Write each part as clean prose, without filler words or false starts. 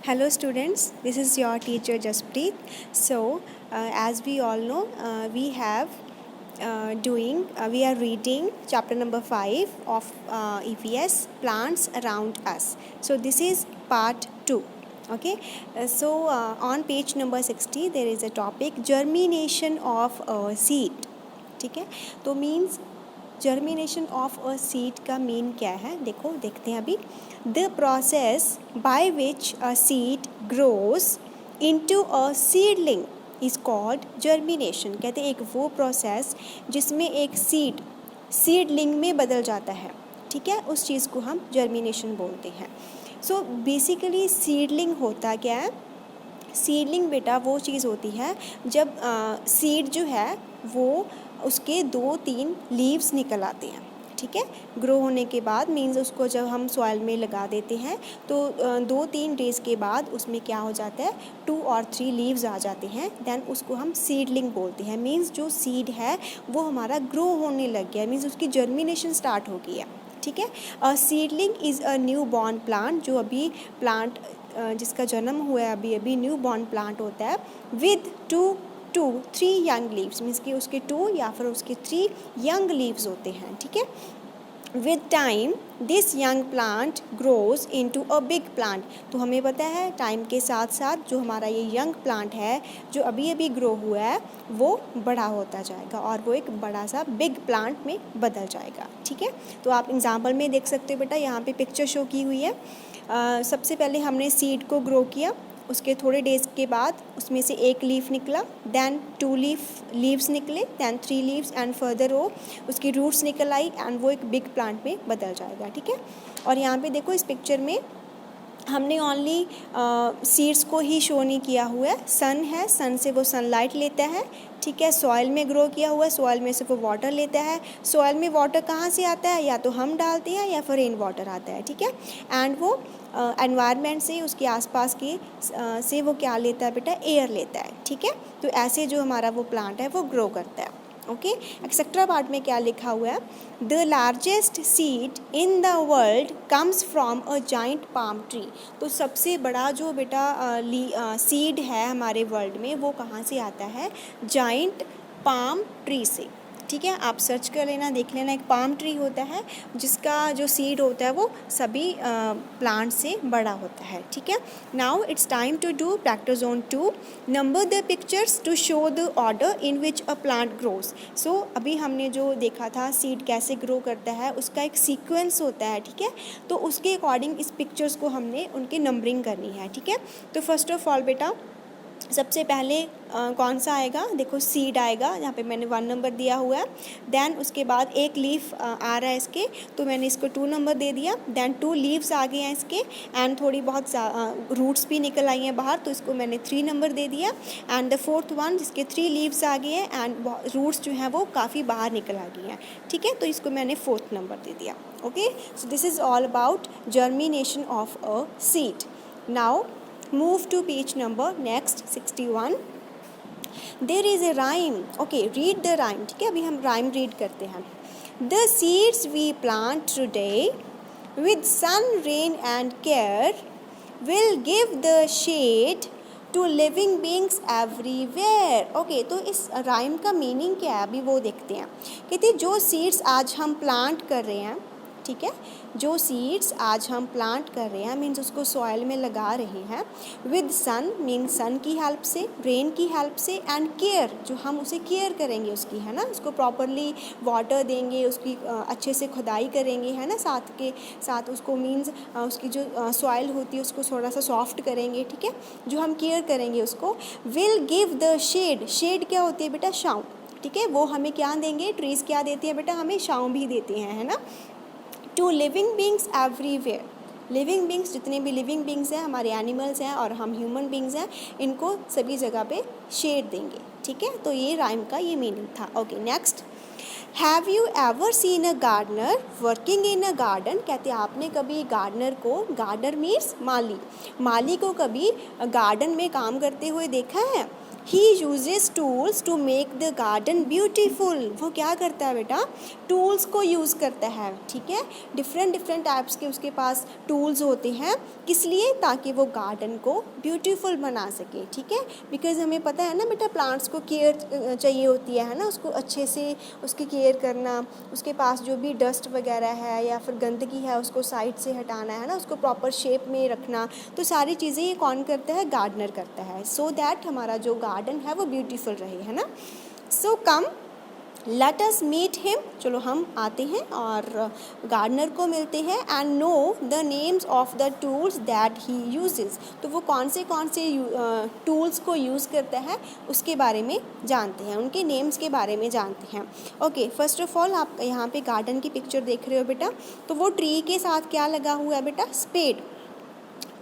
Hello students, this is your teacher Jaspreet. So, as we all know, we are reading chapter number 5 of EVS Plants Around Us. So, this is part 2. Okay, on page number 60 there is a topic germination of a seed. ठीक है, तो means germination of a seed का mean क्या है, देखते हैं अभी. The process by which a seed grows into a seedling is called germination. कहते हैं एक वो प्रोसेस जिसमें एक सीडलिंग में बदल जाता है. ठीक है, उस चीज़ को हम जर्मिनेशन बोलते हैं. सो बेसिकली सीडलिंग होता क्या है? सीडलिंग बेटा वो चीज़ होती है जब सीड जो है वो उसके 2-3 लीव्स निकल आते हैं. ठीक है, ग्रो होने के बाद मीन्स उसको जब हम सॉइल में लगा देते हैं तो 2-3 डेज़ के बाद उसमें क्या हो जाता है, 2 और 3 लीव्स आ जाते हैं. देन उसको हम सीडलिंग बोलते हैं. मीन्स जो सीड है वो हमारा ग्रो होने लग गया, मीन्स उसकी जर्मिनेशन स्टार्ट हो गई है. ठीक है, a seedling is a new born plant. जो अभी प्लांट जिसका जन्म हुआ है अभी न्यू बॉर्न प्लांट होता है विद 2-3 यंग लीव्स. मीन्स कि उसके 2 या फिर उसके 3 यंग लीव्स होते हैं. ठीक है, with time this young plant grows into a big plant. तो हमें पता है टाइम के साथ साथ जो हमारा ये यंग प्लांट है जो अभी ग्रो हुआ है वो बड़ा होता जाएगा और वो एक बड़ा सा बिग प्लांट में बदल जाएगा. ठीक है, तो आप एग्जाम्पल में देख सकते हो बेटा, यहाँ पे पिक्चर शो की हुई है. सबसे पहले हमने सीड को ग्रो किया, उसके थोड़े डेज़ के बाद उसमें से 1 लीफ निकला, दैन 2 लीव्स निकले, दैन 3 लीव्स एंड फर्दर वो उसकी रूट्स निकल आई एंड वो एक बिग प्लांट में बदल जाएगा. ठीक है, और यहाँ पे देखो इस पिक्चर में हमने ओनली सीड्स को ही शो नहीं किया हुआ है. सन है, सन से वो सनलाइट लेता है. ठीक है, सॉइल में ग्रो किया हुआ है, सॉइल में से वो वाटर लेता है. सॉइल में वाटर कहाँ से आता है, या तो हम डालते हैं या फिर रेन वाटर आता है. ठीक है, एंड वो एनवायरनमेंट से उसके आसपास के से वो क्या लेता है बेटा, एयर लेता है. ठीक है, तो ऐसे जो हमारा वो प्लांट है वो ग्रो करता है. ओके, एक्सेट्रा पार्ट में क्या लिखा हुआ है, the largest seed in the world comes from a giant palm tree. तो सबसे बड़ा जो बेटा सीड है हमारे वर्ल्ड में वो कहाँ से आता है, जाइंट पाम ट्री से. ठीक है, आप सर्च कर लेना, देख लेना. एक पाम ट्री होता है जिसका जो सीड होता है वो सभी प्लांट से बड़ा होता है. ठीक है, now it's time to do practice on 2. Number the pictures to show the order in which a plant grows. So अभी हमने जो देखा था सीड कैसे ग्रो करता है उसका एक सीक्वेंस होता है. ठीक है, तो उसके अकॉर्डिंग इस पिक्चर्स को हमने उनकी नंबरिंग करनी है. ठीक है, तो फर्स्ट ऑफ ऑल बेटा सबसे पहले कौन सा आएगा, देखो सीड आएगा, जहाँ पे मैंने 1 नंबर दिया हुआ है. देन उसके बाद 1 लीफ आ रहा है इसके, तो मैंने इसको 2 नंबर दे दिया. देन 2 लीव्स आ गए हैं इसके एंड थोड़ी बहुत रूट्स भी निकल आई हैं बाहर, तो इसको मैंने 3 नंबर दे दिया. एंड द 4th वन जिसके 3 लीव्स आ गए हैं एंड रूट्स जो हैं वो काफ़ी बाहर निकल आ गई हैं. ठीक है, तो इसको मैंने 4th नंबर दे दिया. Okay, so this is all about germination of a seed. Now move to page number next 61. there is a rhyme. okay, read the rhyme. ठीक है, अभी हम rhyme read करते हैं. the seeds we plant today with sun, rain and care will give the shade to living beings everywhere. okay, तो इस rhyme का meaning क्या है अभी वो देखते हैं. कहते जो seeds आज हम plant कर रहे हैं, ठीक है, जो सीड्स आज हम प्लांट कर रहे हैं मीन्स उसको सॉइल में लगा रहे हैं विद सन मीन्स सन की हेल्प से, रेन की हेल्प से एंड केयर जो हम उसे केयर करेंगे उसकी, है ना, उसको प्रॉपरली वाटर देंगे, उसकी अच्छे से खुदाई करेंगे, है ना, साथ के साथ उसको मीन्स उसकी जो सॉइल होती है उसको थोड़ा सा सॉफ्ट करेंगे. ठीक है, जो हम केयर करेंगे उसको. Will give the shade. Shade क्या होती है बेटा, छाँव. ठीक है, वो हमें क्या देंगे, ट्रीज़ क्या देती है बेटा, हमें छाँव भी देते हैं, है ना. To living beings everywhere. Living beings जितने भी लिविंग बींग्स हैं, हमारे एनिमल्स हैं और हम ह्यूमन बींग्स हैं, इनको सभी जगह पे शेड देंगे. ठीक है, तो ये राइम का ये मीनिंग था. Okay, next. Have you ever seen a gardener working in a garden. कहते हैं आपने कभी गार्डनर को, गार्डनर मीन्स माली को कभी गार्डन में काम करते हुए देखा है. He uses tools to make the garden beautiful. वो क्या करता है बेटा, टूल्स को यूज़ करता है, ठीक है। डिफरेंट टाइप्स के उसके पास टूल्स होते हैं, किस लिए, ताकि वो गार्डन को ब्यूटीफुल बना सके, ठीक है। बिकॉज हमें पता है ना बेटा, प्लांट्स को केयर चाहिए होती है ना, उसको अच्छे से उसकी केयर करना, उसके पास जो भी डस्ट वगैरह है या फिर गंदगी है उसको साइड से हटाना है ना, उसको प्रॉपर शेप में रखना, तो सारी चीज़ें ये कौन करता है, गार्डनर करता है, सो दैट हमारा जो गार्डन है वो ब्यूटीफुल रहे, है ना। सो कम लेट अस मीट हिम, चलो हम आते हैं और गार्डनर को मिलते हैं, and know the names of the tools that he uses. तो वो कौन से टूल्स को यूज़ करता है उसके बारे में जानते हैं, उनके नेम्स के बारे में जानते हैं। ओके, फर्स्ट ऑफ ऑल आप यहाँ पे गार्डन की पिक्चर देख रहे हो बेटा, तो वो ट्री के साथ क्या लगा हुआ है बेटा, स्पेड।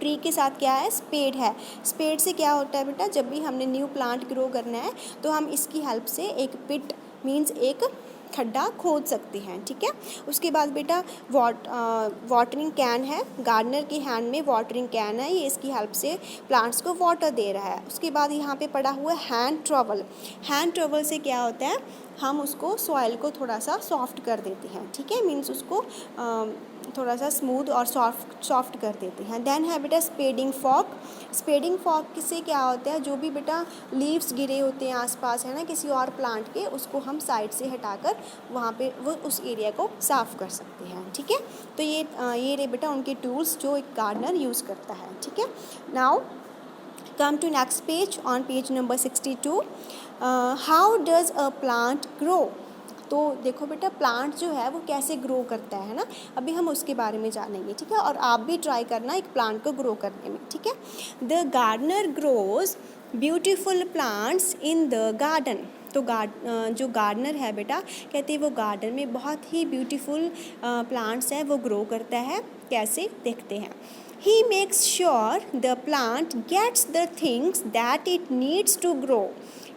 ट्री के साथ क्या है, स्पेड है। स्पेड से क्या होता है बेटा, जब भी हमने न्यू प्लांट ग्रो करना है तो हम इसकी हेल्प से एक पिट मीन्स एक खड्डा खोद सकते हैं, ठीक है। उसके बाद बेटा वाटरिंग कैन है, गार्डनर के हैंड में वाटरिंग कैन है, ये इसकी हेल्प से प्लांट्स को वाटर दे रहा है। उसके बाद यहाँ पे पड़ा हुआ है हैंड ट्रॉवल। हैंड ट्रॉवल से क्या होता है, हम उसको सॉइल को थोड़ा सा सॉफ्ट कर देते हैं, ठीक है, मीन्स उसको थोड़ा सा स्मूथ और सॉफ्ट कर देते हैं। देन है बेटा स्पेडिंग फॉर्क। स्पेडिंग फॉर्क से क्या होता है, जो भी बेटा लीव्स गिरे होते हैं आसपास है ना किसी और प्लांट के, उसको हम साइड से हटाकर वहाँ पे वो उस एरिया को साफ़ कर सकते हैं, ठीक है। तो ये रहे बेटा उनके टूल्स जो एक गार्डनर यूज़ करता है, ठीक है। Now come to next page, on page number 62, how does a plant grow. तो देखो बेटा प्लांट जो है वो कैसे ग्रो करता है ना, अभी हम उसके बारे में जानेंगे, ठीक है। और आप भी ट्राई करना एक प्लांट को ग्रो करने में, ठीक है। The gardener grows beautiful plants in the garden. तो जो गार्डनर है बेटा, कहते हैं वो गार्डन में बहुत ही ब्यूटीफुल प्लांट्स हैं वो ग्रो करता है। कैसे, देखते हैं। He makes sure the plant gets the things that it needs to grow.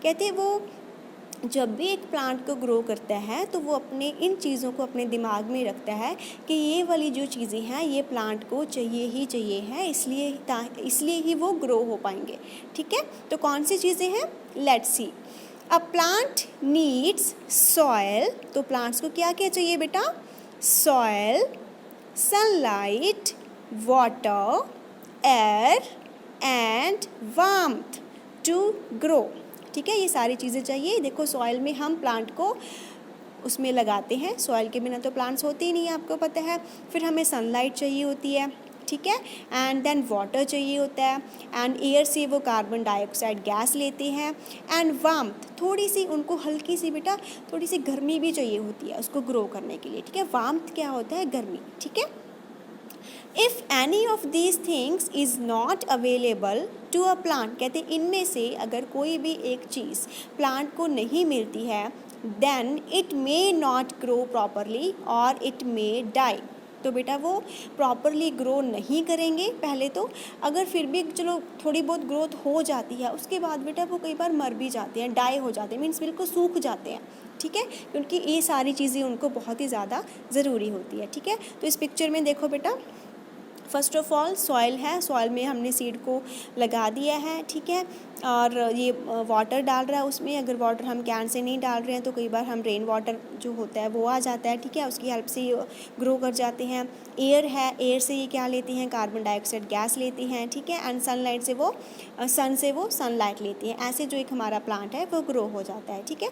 कहते हैं वो जब भी एक प्लांट को ग्रो करता है तो वो अपने इन चीज़ों को अपने दिमाग में रखता है कि ये वाली जो चीज़ें हैं ये प्लांट को चाहिए ही चाहिए है, इसलिए ही वो ग्रो हो पाएंगे, ठीक है। तो कौन सी चीज़ें हैं, let's see. A plant needs soil. तो प्लांट्स को क्या क्या चाहिए बेटा, soil, sunlight, water, air and warmth to grow, ठीक है। ये सारी चीज़ें चाहिए। देखो सॉइल में हम प्लांट को उसमें लगाते हैं, सॉइल के बिना तो प्लांट्स होते ही नहीं है, आपको पता है। फिर हमें सनलाइट चाहिए होती है, ठीक है, एंड देन वाटर चाहिए होता है, एंड एयर से वो कार्बन डाइऑक्साइड गैस लेते हैं, एंड वार्मथ, थोड़ी सी उनको हल्की सी बेटा थोड़ी सी गर्मी भी चाहिए होती है उसको ग्रो करने के लिए, ठीक है। वार्मथ क्या होता है, गर्मी, ठीक है। If any of these things is not available to a plant, कहते हैं इनमें से अगर कोई भी एक चीज़ प्लांट को नहीं मिलती है, then it may not grow properly और इट मे डाई। तो बेटा वो प्रॉपरली ग्रो नहीं करेंगे पहले तो, अगर फिर भी चलो थोड़ी बहुत ग्रोथ हो जाती है उसके बाद बेटा वो कई बार मर भी जाते हैं, डाई हो जाते हैं, मीन्स बिल्कुल सूख जाते हैं, ठीक है, क्योंकि ये सारी चीज़ें उनको बहुत ही ज़्यादा ज़रूरी होती है, ठीक है। तो इस पिक्चर में देखो बेटा, फर्स्ट ऑफ ऑल सॉइल है, सॉइल में हमने सीड को लगा दिया है, ठीक है, और ये वाटर डाल रहा है उसमें। अगर वाटर हम कैन से नहीं डाल रहे हैं तो कई बार हम रेन वाटर जो होता है वो आ जाता है, ठीक है, उसकी हेल्प से ये ग्रो कर जाते हैं। एयर है, एयर से ये क्या लेते हैं, कार्बन डाइऑक्साइड गैस लेते हैं, ठीक है, एंड सनलाइट से वो सनलाइट लेती है। ऐसे जो एक हमारा प्लांट है वो ग्रो हो जाता है, ठीक है।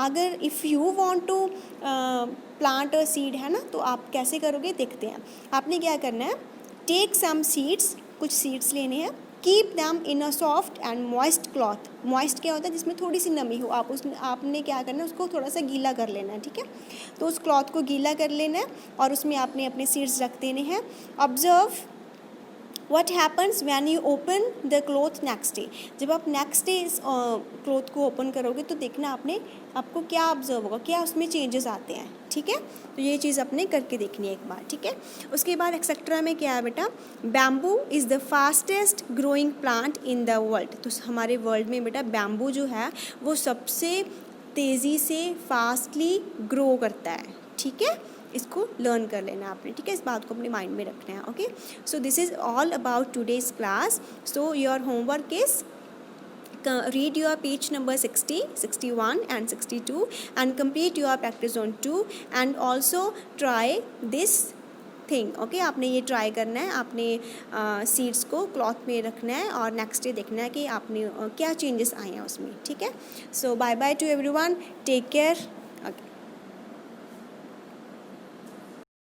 अगर if you want to plant a seed है ना, तो आप कैसे करोगे, देखते हैं। आपने क्या करना है, टेक सम सीड्स, कुछ सीड्स लेने हैं, keep them in a soft and moist cloth. Moist क्या होता है, जिसमें थोड़ी सी नमी हो, आपने क्या करना है, उसको थोड़ा सा गीला कर लेना है, ठीक है। तो उस क्लॉथ को गीला कर लेना है और उसमें आपने अपने सीड्स रख देने हैं। Observe what happens when you open the cloth next day। जब आप नेक्स्ट डे इस क्लोथ को ओपन करोगे तो देखना आपको क्या ऑब्जर्व होगा, क्या उसमें चेंजेस आते हैं, ठीक है। तो ये चीज़ अपने करके देखनी है एक बार, ठीक है। उसके बाद एक्सेट्रा में क्या है बेटा, bamboo is the fastest growing plant in the world. तो हमारे वर्ल्ड में बेटा बैम्बू जो है वो सबसे तेज़ी से फास्टली ग्रो करता है, ठीक है। इसको लर्न कर लेना आपने, ठीक है, इस बात को अपने माइंड में रखना है। Okay, so this is all about today's class. So your homework is read your page number 60, 61 and 62 and complete your practice on 2 and also try this thing okay. आपने ये ट्राई करना है, आपने सीड्स को cloth में रखना है और नेक्स्ट डे देखना है कि आपने क्या चेंजेस आए हैं उसमें, ठीक है। So bye bye to everyone, take care.